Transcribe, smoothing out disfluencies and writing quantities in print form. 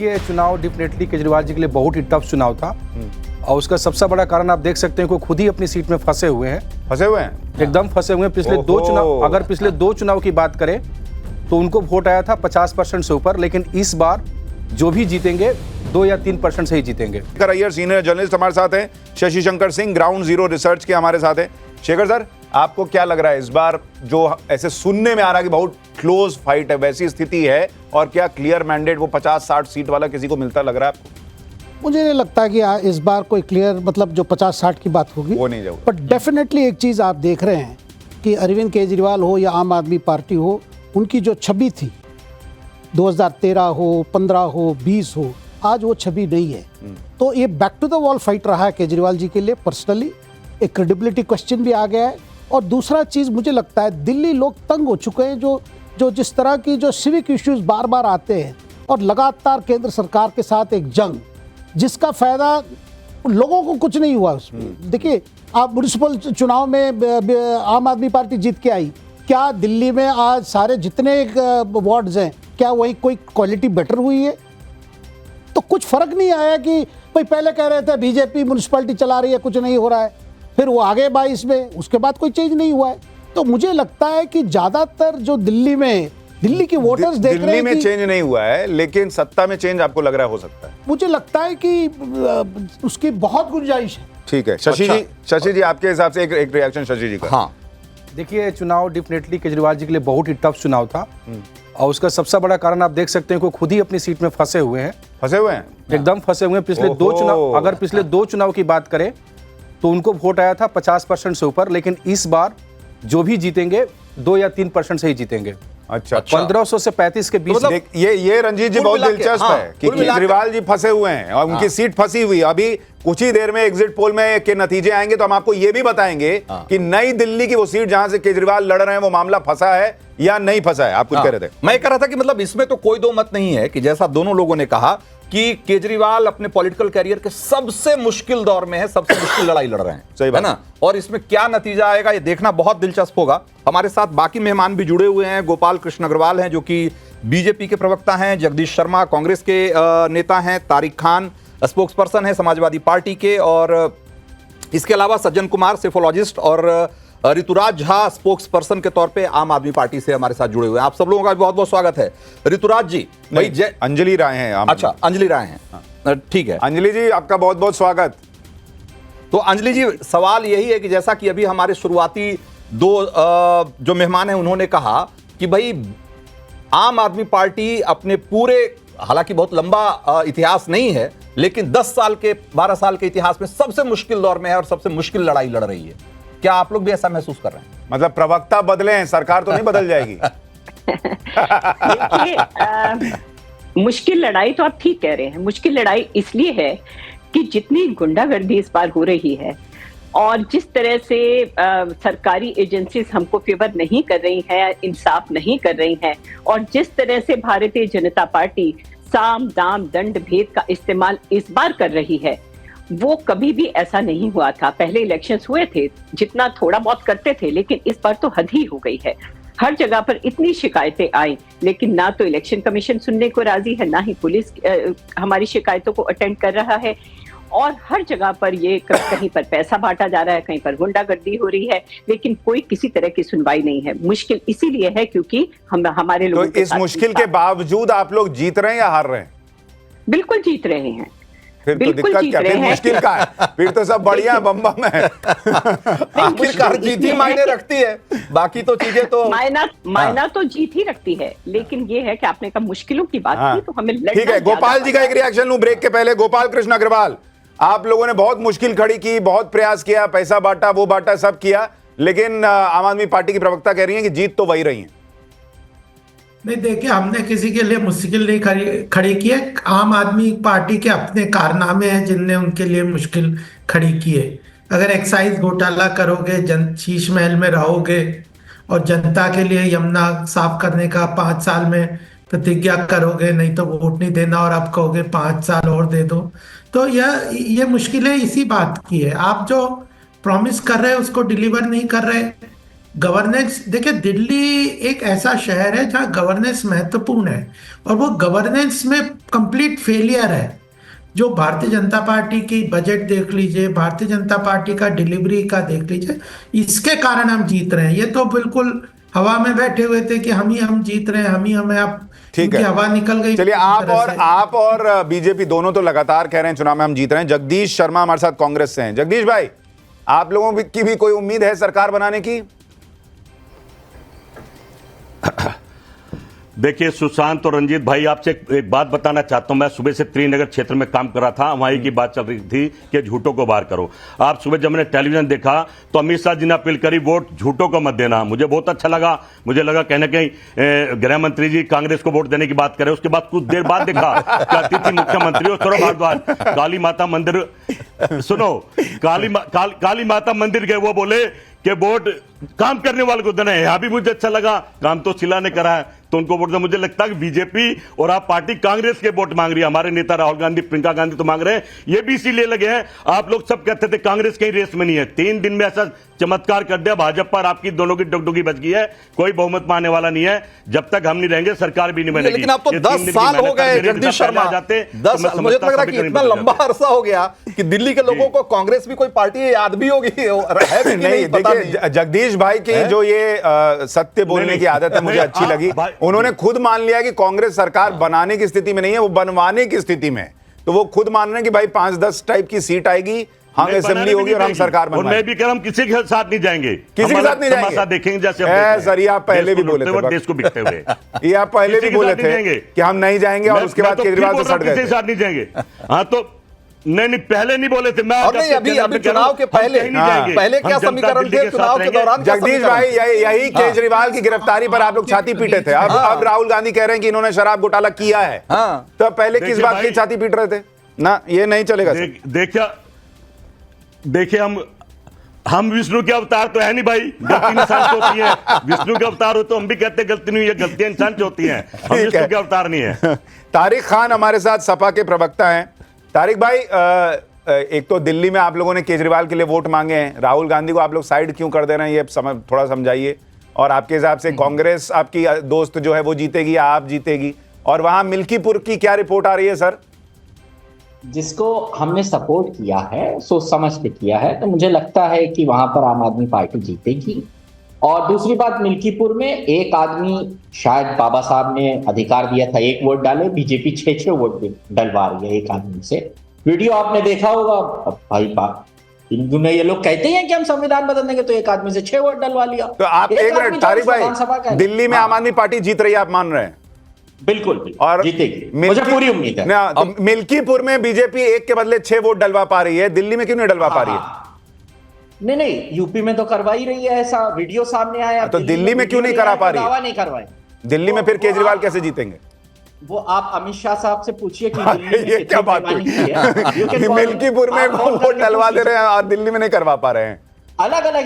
देखिए, चुनाव डेफिनेटली केजरीवाल जी के लिए बहुत ही टफ चुनाव था और उसका सबसे बड़ा कारण आप देख सकते हैं कि खुद ही अपनी सीट में फंसे हुए हैं एकदम फंसे हुए हैं। पिछले दो चुनाव, अगर पिछले दो चुनाव की बात करें तो उनको वोट आया था 50% से ऊपर, लेकिन इस बार जो भी जीतेंगे 2 या 3% से ही जीतेंगे। शेखर अय्यर सीनियर जर्नलिस्ट हमारे साथ हैं, Shashi Shankar Singh ground zero research के हमारे साथ हैं। शेखर सर, आपको क्या लग रहा है इस बार जो ऐसे सुनने में आ रहा है कि बहुत क्लोज फाइट है, वैसी स्थिति है और क्या क्लियर मैंडेट वो 50-60 सीट वाला किसी को मिलता लग रहा है आपको? मुझे नहीं लगता कि इस बार कोई क्लियर मतलब जो 50-60 की बात होगी वो नहीं जाएगा। बट डेफिनेटली एक चीज़ आप देख रहे हैं कि अरविंद केजरीवाल हो या आम आदमी पार्टी हो, उनकी जो छवि थी 2013 हो, 15 हो, 20 हो, आज वो छवि नहीं है। तो ये back to the wall fight रहा है केजरीवाल जी के लिए। पर्सनली एक क्रेडिबिलिटी क्वेश्चन भी आ गया है। और दूसरा चीज़ मुझे लगता है दिल्ली लोग तंग हो चुके हैं, जो जिस तरह की जो सिविक इश्यूज बार बार आते हैं और लगातार केंद्र सरकार के साथ एक जंग, जिसका फायदा लोगों को कुछ नहीं हुआ उसमें। देखिए, आप म्युनिसिपल चुनाव में आम आदमी पार्टी जीत के आई, क्या दिल्ली में आज सारे जितने वार्ड्स हैं क्या वही कोई क्वालिटी बेटर हुई है? तो कुछ फर्क नहीं आया कि भाई पहले कह रहे थे बीजेपी म्युनिसिपैलिटी चला रही है, कुछ नहीं हो रहा है, फिर वो आगे 22 में, उसके बाद कोई चेंज नहीं हुआ है। तो मुझे लगता है कि ज्यादातर जो दिल्ली के वोटर्स देख रहे हैं दिल्ली में चेंज नहीं हुआ है, लेकिन सत्ता में चेंज आपको लग रहा है हो सकता है? मुझे लगता है कि उसकी बहुत गुंजाइश है। ठीक है शशि जी आपके हिसाब से एक रिएक्शन शशि जी का। हाँ, देखिए, चुनाव डेफिनेटली केजरीवाल जी के लिए बहुत ही टफ चुनाव था और उसका सबसे बड़ा कारण आप देख सकते हैं कि खुद ही अपनी सीट में फंसे हुए हैं एकदम फंसे हुए हैं। पिछले दो चुनाव, अगर पिछले दो चुनाव की बात करें तो उनको वोट आया था 50% से ऊपर, लेकिन इस बार जो भी जीतेंगे 2 या 3% से ही जीतेंगे। अच्छा 1500 से 35 के बीच। मतलब ये रंजीत जी बहुत दिलचस्प है कि केजरीवाल जी फंसे हुए हैं और उनकी सीट फंसी हुई। अभी कुछ ही देर में एग्जिट पोल में के नतीजे आएंगे तो हम आपको ये भी बताएंगे कि नई दिल्ली की वो सीट जहां से केजरीवाल लड़ रहे हैं वो मामला फंसा है या नहीं फंसा है। आप कुछ कह रहे थे? मैं कह रहा था कि मतलब इसमें तो कोई दो मत नहीं है कि जैसा दोनों लोगों ने कहा कि केजरीवाल अपने पॉलिटिकल कैरियर के सबसे मुश्किल दौर में है, सबसे मुश्किल लड़ाई लड़ रहे हैं, सही बात है ना। और इसमें क्या नतीजा आएगा ये देखना बहुत दिलचस्प होगा। हमारे साथ बाकी मेहमान भी जुड़े हुए हैं। गोपाल कृष्ण अग्रवाल हैं जो कि बीजेपी के प्रवक्ता हैं, जगदीश शर्मा कांग्रेस के नेता हैं, तारिक खान स्पोक्स पर्सन है समाजवादी पार्टी के, और इसके अलावा सज्जन कुमार सेफोलॉजिस्ट और ऋतुराज झा स्पोक्स पर्सन के तौर पे आम आदमी पार्टी से हमारे साथ जुड़े हुए हैं। आप सब लोगों का बहुत बहुत स्वागत है। ऋतुराज जी, भाई अंजलि राय हैं। अच्छा, अंजलि राय हैं, ठीक है। अंजलि जी आपका बहुत बहुत स्वागत। तो अंजलि जी, सवाल यही है कि जैसा कि अभी हमारे शुरुआती दो जो मेहमान हैं उन्होंने कहा कि भाई आम आदमी पार्टी अपने पूरे, हालांकि बहुत लंबा इतिहास नहीं है, लेकिन 10 साल के 12 साल के इतिहास में सबसे मुश्किल दौर में है और सबसे मुश्किल लड़ाई लड़ रही है। क्या आप लोग भी ऐसा महसूस कर रहे हैं? मतलब प्रवक्ता बदले हैं, सरकार तो नहीं बदल जाएगी? देखिए, मुश्किल लड़ाई तो आप ठीक कह रहे हैं। मुश्किल लड़ाई इसलिए है कि जितनी गुंडागर्दी इस बार हो रही है और जिस तरह से सरकारी एजेंसीज हमको फेवर नहीं कर रही हैं, इंसाफ नहीं कर रही हैं, और जिस तरह से भारतीय जनता पार्टी साम दाम दंड भेद का इस्तेमाल इस बार कर रही है, वो कभी भी ऐसा नहीं हुआ था। पहले इलेक्शंस हुए थे, जितना थोड़ा बहुत करते थे, लेकिन इस बार तो हद ही हो गई है। हर जगह पर इतनी शिकायतें आई, लेकिन ना तो इलेक्शन कमीशन सुनने को राजी है, ना ही पुलिस हमारी शिकायतों को अटेंड कर रहा है, और हर जगह पर ये कहीं पर पैसा बांटा जा रहा है, कहीं पर गुंडागर्दी हो रही है, लेकिन कोई किसी तरह की सुनवाई नहीं है। मुश्किल इसीलिए है क्योंकि हमारे लोगों तो इस मुश्किल के बावजूद आप लोग जीत रहे हैं या हार रहे हैं? बिल्कुल जीत रहे हैं। फिर तो दिक्कत क्या? फिर मुश्किल का है, फिर तो सब बढ़िया बम बम है। आखिरकार जीत ही मायने रखती है, बाकी तो चीजें तो मायना तो जीत ही रखती है, लेकिन ये है कि आपने कहा मुश्किलों की बात की तो हमें लड़ना। ठीक है, गोपाल जी का एक रिएक्शन लूं ब्रेक के पहले। गोपाल कृष्ण अग्रवाल, आप लोगों ने बहुत मुश्किल खड़ी की, बहुत प्रयास किया, पैसा बांटा, वो बांटा, सब किया, लेकिन आम आदमी पार्टी की प्रवक्ता कह रही है कि जीत तो वही रही है। नहीं, देखिए, हमने किसी के लिए मुश्किल नहीं खड़ी की है। आम आदमी पार्टी के अपने कारनामे हैं जिनने उनके लिए मुश्किल खड़ी की है। अगर एक्साइज घोटाला करोगे, शीश महल में रहोगे और जनता के लिए यमुना साफ करने का 5 साल में प्रतिज्ञा करोगे, नहीं तो वोट नहीं देना, और आप कहोगे 5 साल और दे दो, तो ये मुश्किलें इसी बात की है। आप जो प्रॉमिस कर रहे हैं उसको डिलीवर नहीं कर रहे, गवर्नेंस, देखिए दिल्ली एक ऐसा शहर है जहाँ गवर्नेंस महत्वपूर्ण है, और वो गवर्नेंस में कंप्लीट फेलियर है। जो भारतीय जनता पार्टी की बजट देख लीजिए, भारतीय जनता पार्टी का डिलीवरी का देख लीजिए, इसके कारण हम जीत रहे हैं। ये तो बिल्कुल हवा में बैठे हुए थे कि हम जीत रहे हैं, हमें अब ठीक है, हवा निकल गई। चलिए आप और बीजेपी दोनों तो लगातार कह रहे हैं चुनाव में हम जीत रहे हैं। जगदीश शर्मा हमारे साथ कांग्रेस से हैं। जगदीश भाई, आप लोगों की भी कोई उम्मीद है सरकार बनाने की? देखिए सुशांत और रंजीत भाई, आपसे एक बात बताना चाहता हूं। मैं सुबह से त्रिनगर क्षेत्र में काम कर रहा था, वहीं की बात चल रही थी कि झूठों को बाहर करो। आप सुबह जब मैंने टेलीविजन देखा तो अमित शाह जी ने अपील करी वोट झूठों को मत देना। मुझे बहुत अच्छा लगा। मुझे लगा कहीं ना कहीं गृह मंत्री जी कांग्रेस को वोट देने की बात करें। उसके बाद कुछ देर बाद देखा कि अतिथि मुख्यमंत्री और सौरभ भारद्वाज काली माता मंदिर, सुनो, काली माता मंदिर गए, वो बोले कि वोट काम करने वाले को देना है। यहां भी मुझे अच्छा लगा, काम तो शिला ने करा है तो उनको वोट देना। मुझे लगता है कि बीजेपी और आप पार्टी कांग्रेस के वोट मांग रही है। हमारे नेता राहुल गांधी, प्रियंका गांधी तो मांग रहे हैं, ये भी इसीलिए लगे हैं। आप लोग सब कहते थे कांग्रेस कहीं रेस में नहीं है, 3 दिन में ऐसा चमत्कार कर दिया भाजपा और आपकी दोनों की डुगडुगी बच गई है। कोई बहुमत पाने वाला नहीं है। जब तक हम नहीं रहेंगे सरकार भी नहीं बनेगी। लेकिन अब तो 10 साल हो गए जगदीश शर्मा, 10 साल। मुझे लग रहा है कि इतना लंबा अरसा हो गया कि दिल्ली के लोगों को कांग्रेस भी कोई पार्टी याद भी होगी है भी नहीं, पता नहीं। जगदीश भाई की जो ये सत्य बोलने की आदत है मुझे अच्छी लगी। उन्होंने खुद मान लिया कि कांग्रेस सरकार बनाने की स्थिति में नहीं है, वो बनवाने की स्थिति में। तो वो खुद मान रहे हैं कि भाई 5-10 टाइप की सीट आएगी, हम असेंबली होगी और हम सरकार बनवाएंगे। और मैं भी कह रहा हूं किसी के साथ नहीं जाएंगे, किसी के साथ नहीं जाएंगे। देखेंगे जैसे सर ये आप पहले भी बोले थे, देश को बिकते हुए ये आप पहले भी बोले थे कि हम नहीं जाएंगे और उसके बाद केजरीवाल से सट गए। किसी के साथ नहीं जाएंगे। हाँ तो नहीं पहले नहीं बोले थे। मैं अभी चुनाव के पहले क्या समीकरण थे चुनाव के दौरान? जगदीश भाई यही केजरीवाल की गिरफ्तारी पर आप लोग छाती पीटे थे। अब राहुल गांधी कह रहे हैं कि इन्होंने शराब घोटाला किया है। तो पहले किस बात की छाती पीट रहे थे ना? ये नहीं चलेगा। देखिए हम विष्णु के अवतार तो है नहीं भाई, गलती इंसान से होती है। विष्णु के अवतार हो तो हम भी कहते हैं गलती नहीं है, गलतियां इंसान से होती हैं। हम विष्णु के अवतार नहीं है। तारिक खान हमारे साथ सपा के प्रवक्ता हैं। तारिक भाई, एक तो दिल्ली में आप लोगों ने केजरीवाल के लिए वोट मांगे हैं, राहुल गांधी को आप लोग साइड क्यों कर दे रहे हैं, ये थोड़ा समझाइए। और आपके हिसाब से कांग्रेस आपकी दोस्त जो है वो जीतेगी या आप जीतेगी? और वहां मिल्कीपुर की क्या रिपोर्ट आ रही है सर? जिसको हमने सपोर्ट किया है, सोच समझ के किया है, तो मुझे लगता है कि वहां पर आम आदमी पार्टी जीतेगी। और दूसरी बात, मिल्कीपुर में एक आदमी, शायद बाबा साहब ने अधिकार दिया था 1 वोट डाले, बीजेपी 6 वोट डलवा रही है एक आदमी से। वीडियो आपने देखा होगा भाई। हिंदू ने, ये लोग कहते हैं कि हम संविधान बदल देंगे, तो एक आदमी से 6 वोट डलवा लिया। तो आप एक मिनट तारिक भाई, दिल्ली में आम आदमी पार्टी जीत रही है, आप मान रहे हैं? बिल्कुल और जीतेगी, मुझे पूरी उम्मीद है। तो मिल्कीपुर में बीजेपी 1 के बदले 6 वोट डलवा पा रही है, दिल्ली में क्यों नहीं डलवा पा रही है? नहीं, यूपी में तो करवा ही रही है, ऐसा वीडियो सामने आया। तो दिल्ली में क्यों नहीं करा पा रही है? नहीं करवाए दिल्ली में फिर केजरीवाल कैसे जीतेंगे? वो आप अमित शाह साहब से पूछिए कि दिल्ली में ये क्या बात है? मिल्कीपुर में वोट डलवा दे रहे हैं और दिल्ली में नहीं करवा पा रहे हैं। अलग अलग